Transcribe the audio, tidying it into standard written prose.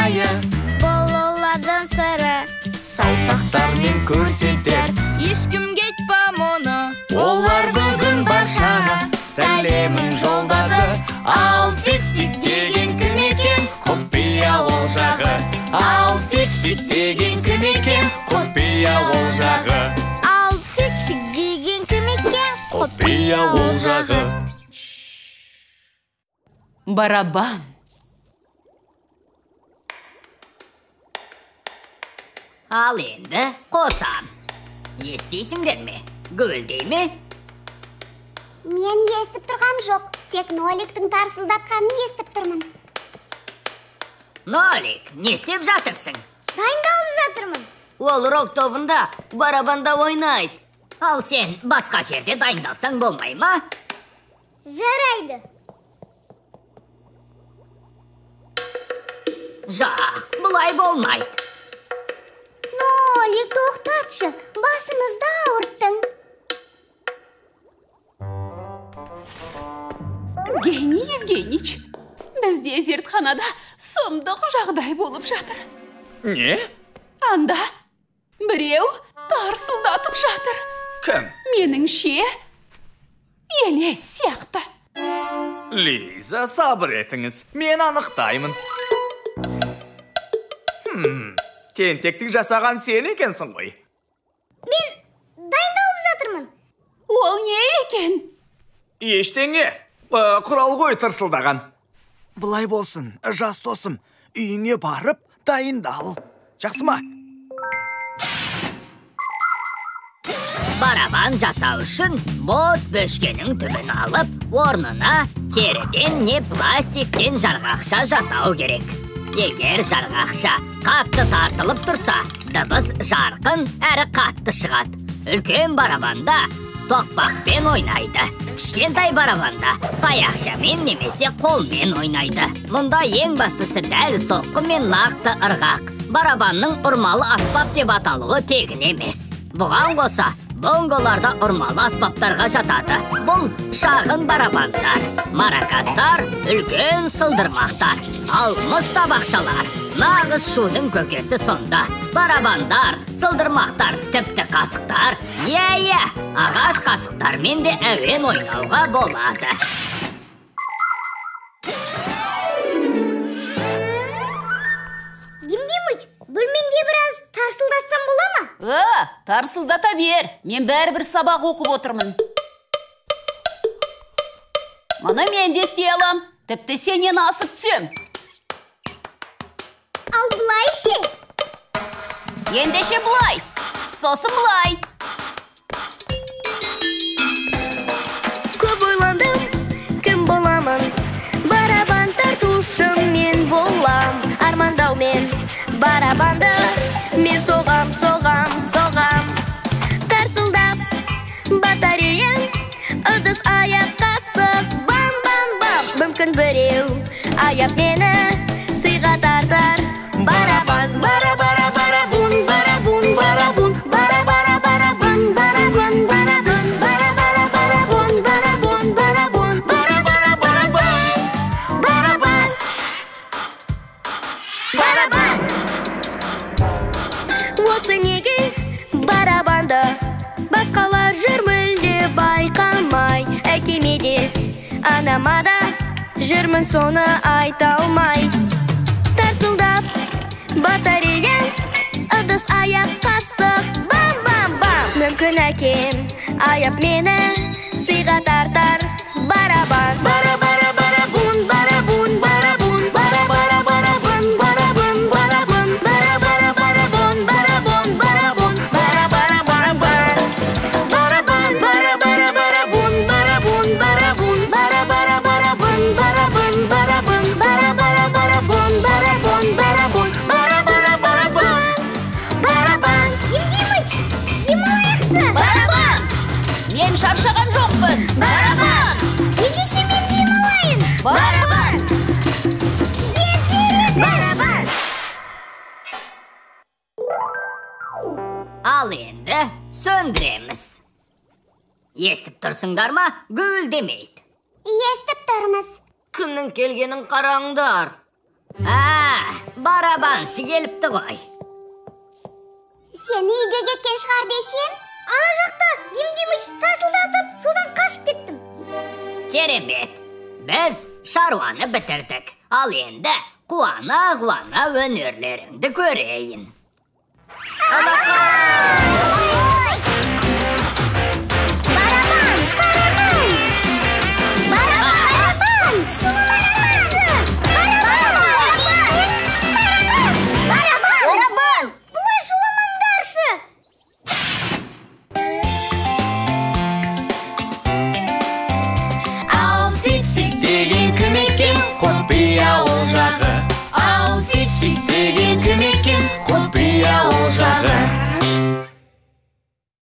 жайы, балалардан сыры, саусақтармен көрсетер. ешкімге айтпа мұны. Олар бүгін баршаға сәлемін жолдады. Ал фиксик деген кім екен? Құпия ол жағы. Ал фиксик деген кім екен? Құпия ол жағы. Ал фиксик деген кім екен? Құпия ол жағы. Барабан. Ал енді қосам. Естейсіңдер ме? Гүлдей ме? Мен естіп тұрғам жоқ. Тек Ноликтің тарсылдатқанын естіп тұрмын. Нолик, не істеп жатырсың? Дайындалып жатырмын. Ол рок тобында барабанда ойнайды. Ал сен басқа жерде дайындалсаң болмай ма? Жарайды. Жақ, бұлай болмайды. Нолик, тоқтатшы. Басымызды ауырттың. Евгений Евгеньевич, бізде зертханада сұмдық жағдай болып жатыр. Не? Анда біреу тарсылдатып жатыр. Кім? Меніңше елес сияқты. Лиза, сабыр етіңіз. Мен анықтаймын. Тентектік жасаған сен екенсің ғой. Мен дайындалып жатырмын. Ол не екен? Ештеңе. Құрал ғой тырсылдаған. Бұлай болсын, жас досым, үйіңе барып дайындал. Жақсы ма? Барабан жасау үшін бос бөшкенің түбін алып, орнына теріден не пластиктен жарғақша жасау керек. Егер жарғақша қатты тартылып тұрса, дыбыс жарқын әрі қатты шығады. Үлкен барабанда тоқпақпен ойнайды. Кішкентай барабанда таяқшамен немесе қолмен ойнайды. Мұнда ең бастысы дәл соққы мен нақты ырғақ. Барабанның ұрмалы аспап деп аталуы тегін емес. Бұған қоса бонголарда ұрмалы аспаптарға жатады. Бұл шағын барабандар, маракастар, үлкен сылдырмақтар, ал мыс табақшалар. Нағыз шудың көкесі сонда. Барабандар, сылдырмақтар, тіпті қасықтар, ағаш қасықтармен де әуен ойнауға болады. Димдимыч, бөлмеңде біраз тарсылдатсам бола ма? Тарсылдата бер, мен бәрібір сабақ оқып отырмын. Мұны мен де істей алам, тіпті сенен асып түсем. Ал бұлай ше? Ендеше бұлай, сосын бұлай. Көп ойландым, кім боламын? Барабан тартушым мен болам. Армандаумен барабанды мен соғам. Тарсылдап батареяң, ыдыс аяқ қасық. Бам-бам-бам, мүмкін біреу аяп мені сыйға тартар. Барабан, бара-бара-барабун, барабун, барабун, бара-бара-барабун, барабун, барабун, бара-бара-барабун, барабун, барабун, бара-бара-барабун, барабан, барабан. Осы неге барабанды басқалар жүр мүлде байқамай? Әкеме де, анама да жүрмін соны айта алмай. Тарсылдап батареяң, ыдыс аяқ қасық. Бам-бам-бам, мүмкін әкем аяп мені сыйға тартар. Барабан, бара-бара-барабун, барабун, барабун, бара-бара-барабун, барабун, барабун, бара-бара-барабун, барабун, барабун, бара-бара-барабун, барабан, бара-бара-барабун, барабун, барабун, бара-бара-барабун, барабун, барабун, бара-бара-барабун, барабун, барабун, бара-бара-барабун, барабан. Димдимыч, демалайықшы. Барабан! Мен шаршаған жоқпын. Барабан! Ендеше мен демалайын. Барабан! Барабан! Ал енді сөндіреміз. Естіп тұрсыңдар ма? Гүлдемейді. Естіп тұрмыз. Кімнің келгенін қараңдар. Барабаншы келіпті ғой. Сен үйге кеткен шығар десем? Ана жақта Дим-Димыч тарсылдатып, судан қашып кеттім. Керемет. Біз шаруаны бітірдік. Ал енді қуана өнерлеріңді көрейін.